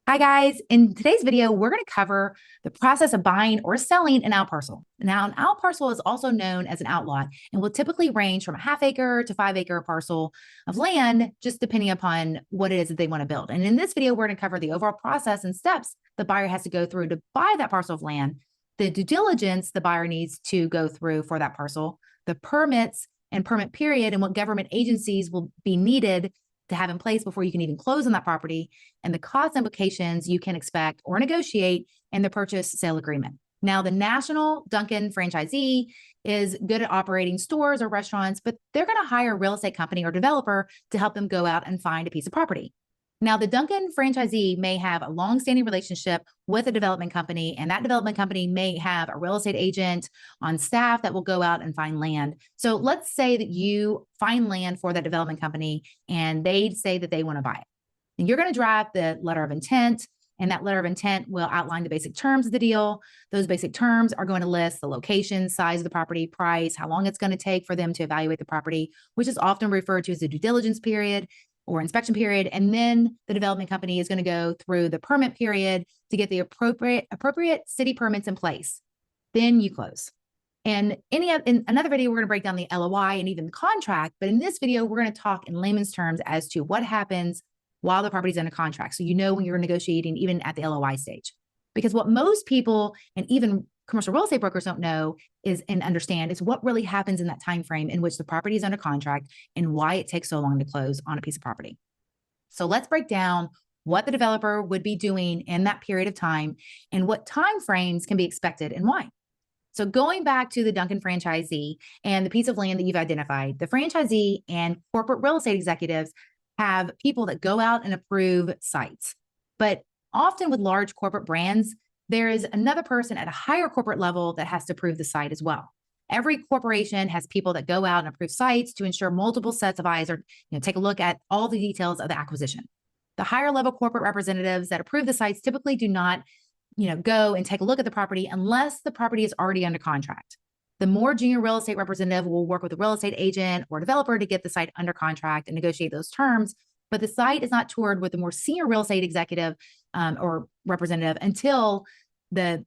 Hi guys, in today's video, we're going to cover the process of buying or selling an out parcel. Now, an out parcel is also known as an outlot and will typically range from a half acre to 5 acre parcel of land, just depending upon what it is that they want to build. And in this video, we're going to cover the overall process and steps the buyer has to go through to buy that parcel of land, the due diligence the buyer needs to go through for that parcel, the permits and permit period, and what government agencies will be needed to have in place before you can even close on that property, and the cost implications you can expect or negotiate in the purchase sale agreement. Now, the national Dunkin' franchisee is good at operating stores or restaurants, but they're going to hire a real estate company or developer to help them go out and find a piece of property. Now, the Dunkin' franchisee may have a long-standing relationship with a development company, and that development company may have a real estate agent on staff that will go out and find land. So let's say that you find land for that development company, and they say that they want to buy it. And you're going to draft the letter of intent, and that letter of intent will outline the basic terms of the deal. Those basic terms are going to list the location, size of the property, price, how long it's going to take for them to evaluate the property, which is often referred to as the due diligence period or inspection period. And then the development company is going to go through the permit period to get the appropriate city permits in place. Then you close. And in another video, we're going to break down the LOI and even the contract. But in this video, we're going to talk in layman's terms as to what happens while the property is under contract. So you know when you're negotiating, even at the LOI stage. Because what most people and even commercial real estate brokers don't know is and understand is what really happens in that time frame in which the property is under contract and why it takes so long to close on a piece of property. So let's break down what the developer would be doing in that period of time and what time frames can be expected and why. So going back to the Dunkin' franchisee and the piece of land that you've identified, the franchisee and corporate real estate executives have people that go out and approve sites. But often with large corporate brands, there is another person at a higher corporate level that has to approve the site as well. Every corporation has people that go out and approve sites to ensure multiple sets of eyes or take a look at all the details of the acquisition. The higher level corporate representatives that approve the sites typically do not go and take a look at the property unless the property is already under contract. The more junior real estate representative will work with a real estate agent or developer to get the site under contract and negotiate those terms. But the site is not toured with a more senior real estate executive or representative until the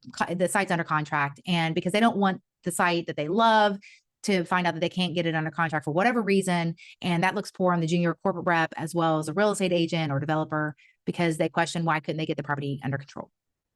site's under contract. And because they don't want the site that they love to find out that they can't get it under contract for whatever reason. And that looks poor on the junior corporate rep as well as a real estate agent or developer because they question why couldn't they get the property under control.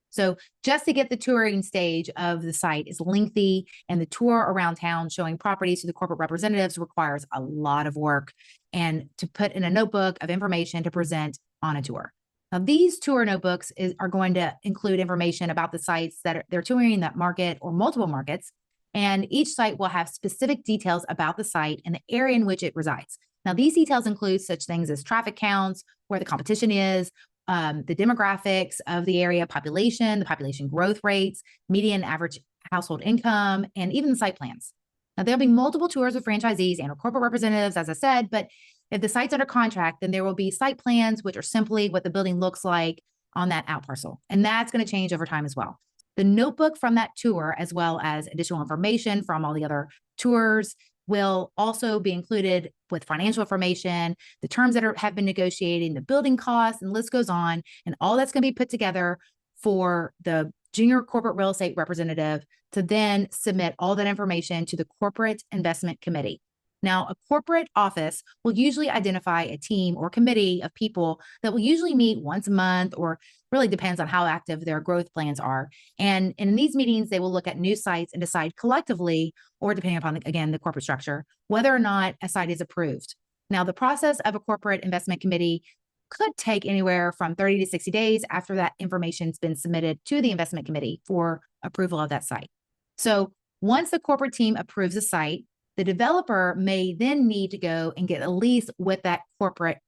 So just to get the touring stage of the site is lengthy, and the tour around town showing properties to the corporate representatives requires a lot of work and to put in a notebook of information to present on a tour. Now, these tour notebooks are going to include information about the sites that they're touring, that market or multiple markets, and each site will have specific details about the site and the area in which it resides. Now, these details include such things as traffic counts, where the competition is, the demographics of the area, population, the population growth rates, median average household income, and even the site plans. Now, there'll be multiple tours with franchisees and corporate representatives, as I said, but if the site's under contract, then there will be site plans, which are simply what the building looks like on that out parcel. And that's going to change over time as well. The notebook from that tour, as well as additional information from all the other tours, will also be included with financial information, the terms that have been negotiated, the building costs, and the list goes on. And all that's going to be put together for the junior corporate real estate representative to then submit all that information to the corporate investment committee. Now, a corporate office will usually identify a team or committee of people that will usually meet once a month, or really depends on how active their growth plans are. And in these meetings, they will look at new sites and decide collectively, or depending upon, again, the corporate structure, whether or not a site is approved. Now, the process of a corporate investment committee could take anywhere from 30 to 60 days after that information's been submitted to the investment committee for approval of that site. So once the corporate team approves a site, the developer may then need to go and get a lease with that corporate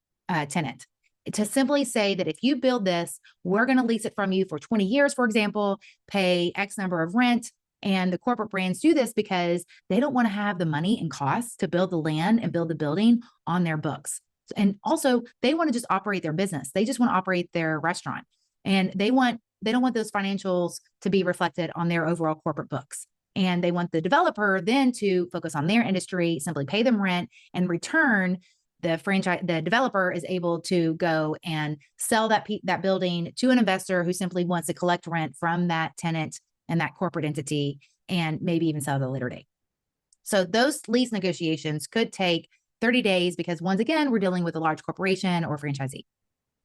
tenant to simply say that if you build this, we're going to lease it from you for 20 years, for example, pay X number of rent. And the corporate brands do this because they don't want to have the money and costs to build the land and build the building on their books. And also, they want to just operate their business. They just want to operate their restaurant. And they don't want those financials to be reflected on their overall corporate books. And they want the developer then to focus on their industry, simply pay them rent, and return the developer is able to go and sell that building to an investor who simply wants to collect rent from that tenant and that corporate entity, and maybe even sell at a later date. So those lease negotiations could take 30 days because, once again, we're dealing with a large corporation or franchisee.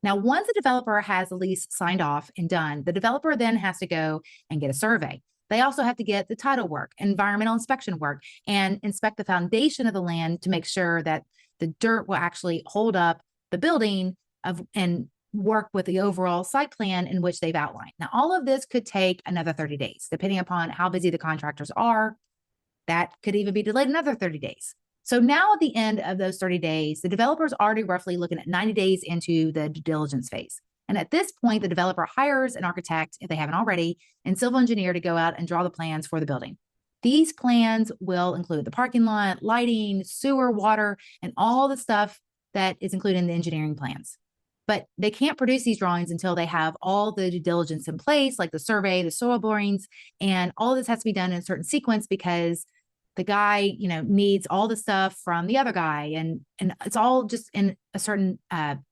Now, once the developer has the lease signed off and done, the developer then has to go and get a survey. They also have to get the title work, environmental inspection work, and inspect the foundation of the land to make sure that the dirt will actually hold up the building and work with the overall site plan in which they've outlined. Now, all of this could take another 30 days, depending upon how busy the contractors are. That could even be delayed another 30 days. So now at the end of those 30 days, the developer is already roughly looking at 90 days into the due diligence phase. And at this point, the developer hires an architect, if they haven't already, and civil engineer to go out and draw the plans for the building. These plans will include the parking lot, lighting, sewer, water, and all the stuff that is included in the engineering plans. But they can't produce these drawings until they have all the due diligence in place, like the survey, the soil borings, and all this has to be done in a certain sequence because the guy, needs all the stuff from the other guy, and it's all just in a certain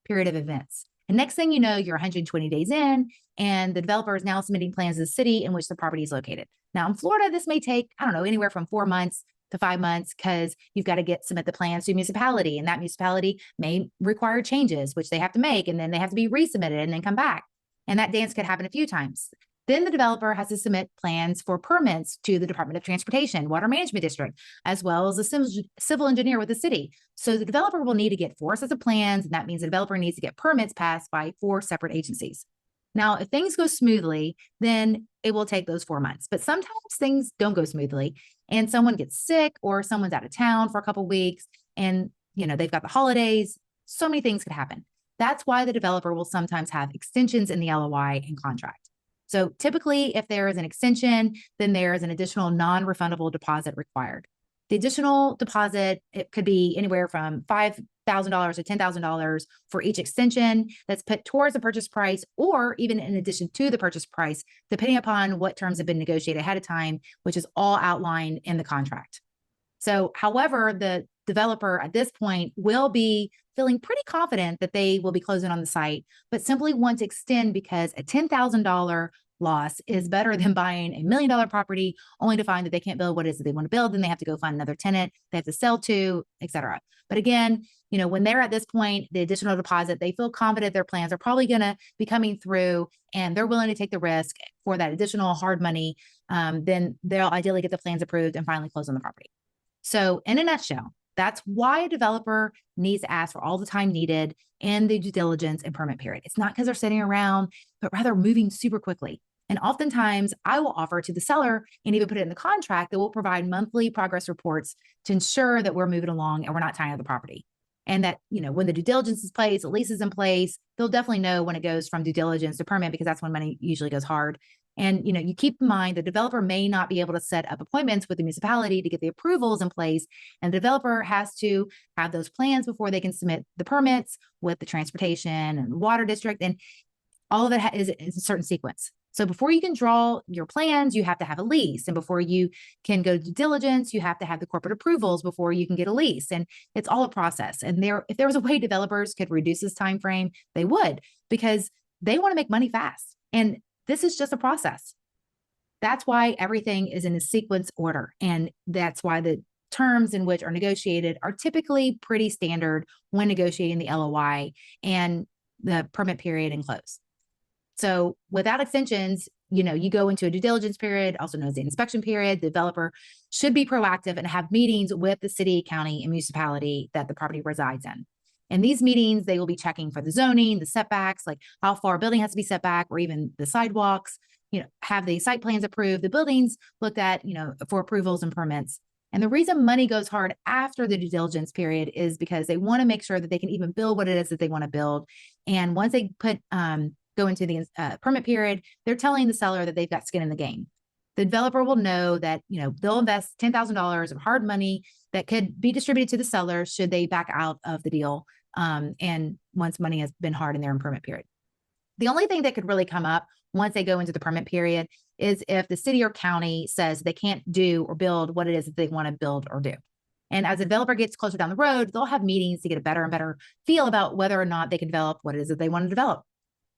period of events. And next thing you know, you're 120 days in, and the developer is now submitting plans to the city in which the property is located. Now, in Florida, this may take, anywhere from 4 months to 5 months because you've got to submit the plans to a municipality, and that municipality may require changes, which they have to make, and then they have to be resubmitted and then come back. And that dance could happen a few times. Then the developer has to submit plans for permits to the Department of Transportation, Water Management District, as well as a civil engineer with the city. So the developer will need to get 4 sets of plans, and that means the developer needs to get permits passed by 4 separate agencies. Now, if things go smoothly, then it will take those 4 months. But sometimes things don't go smoothly, and someone gets sick or someone's out of town for a couple of weeks, and they've got the holidays. So many things could happen. That's why the developer will sometimes have extensions in the LOI and contract. So typically, if there is an extension, then there is an additional non-refundable deposit required. The additional deposit, it could be anywhere from $5,000 to $10,000 for each extension that's put towards the purchase price, or even in addition to the purchase price, depending upon what terms have been negotiated ahead of time, which is all outlined in the contract. So, however, the developer at this point will be feeling pretty confident that they will be closing on the site, but simply want to extend because a $10,000 loss is better than buying a $1 million property only to find that they can't build what it is that they want to build. Then they have to go find another tenant they have to sell to, et cetera. But again, when they're at this point, the additional deposit, they feel confident their plans are probably going to be coming through and they're willing to take the risk for that additional hard money. Then they'll ideally get the plans approved and finally close on the property. So in a nutshell, that's why a developer needs to ask for all the time needed in the due diligence and permit period. It's not because they're sitting around, but rather moving super quickly. And oftentimes I will offer to the seller and even put it in the contract that we'll provide monthly progress reports to ensure that we're moving along and we're not tying up the property. And that, when the due diligence is in place, the lease is in place, they'll definitely know when it goes from due diligence to permit because that's when money usually goes hard. And, you keep in mind the developer may not be able to set up appointments with the municipality to get the approvals in place. And the developer has to have those plans before they can submit the permits with the transportation and the water district. And all of it is a certain sequence. So before you can draw your plans, you have to have a lease. And before you can go to due diligence, you have to have the corporate approvals before you can get a lease. And it's all a process. And if there was a way developers could reduce this time frame, they would, because they want to make money fast. And this is just a process. That's why everything is in a sequence order. And that's why the terms in which are negotiated are typically pretty standard when negotiating the LOI and the permit period and close. So without extensions, you go into a due diligence period, also known as the inspection period. The developer should be proactive and have meetings with the city, county, and municipality that the property resides in. In these meetings, they will be checking for the zoning, the setbacks, like how far a building has to be set back, or even the sidewalks, have the site plans approved, the buildings looked at, for approvals and permits. And the reason money goes hard after the due diligence period is because they want to make sure that they can even build what it is that they want to build. And once they go into the permit period, they're telling the seller that they've got skin in the game. The developer will know that, they'll invest $10,000 of hard money that could be distributed to the seller should they back out of the deal. And once money has been hard in their permit period. The only thing that could really come up once they go into the permit period is if the city or county says they can't do or build what it is that they want to build or do. And as a developer gets closer down the road, they'll have meetings to get a better and better feel about whether or not they can develop what it is that they want to develop.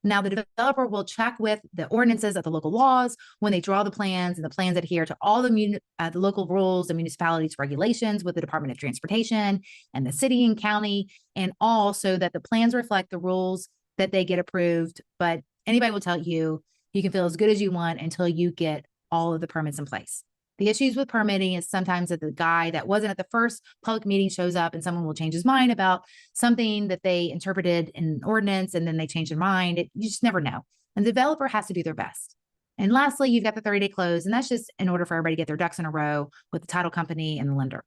Now, the developer will check with the ordinances of the local laws when they draw the plans, and the plans adhere to all the local rules and municipalities' regulations with the Department of Transportation and the city and county, and all so that the plans reflect the rules that they get approved. But anybody will tell you, you can feel as good as you want until you get all of the permits in place. The issues with permitting is sometimes that the guy that wasn't at the first public meeting shows up and someone will change his mind about something that they interpreted in an ordinance, and then they change their mind. You just never know. And the developer has to do their best. And lastly, you've got the 30-day close, and that's just in order for everybody to get their ducks in a row with the title company and the lender.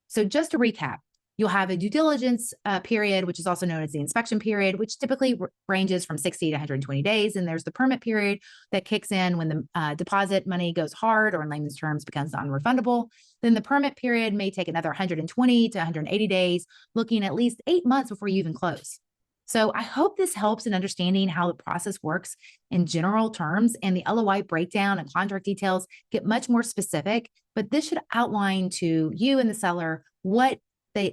So just to recap, you'll have a due diligence period, which is also known as the inspection period, which typically ranges from 60 to 120 days. And there's the permit period that kicks in when the deposit money goes hard, or in layman's terms becomes non-refundable. Then the permit period may take another 120 to 180 days, looking at least 8 months before you even close. So I hope this helps in understanding how the process works in general terms, and the LOI breakdown and contract details get much more specific, but this should outline to you and the seller what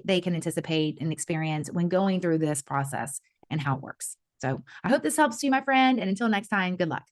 they can anticipate and experience when going through this process and how it works. So I hope this helps you, my friend. And until next time, good luck.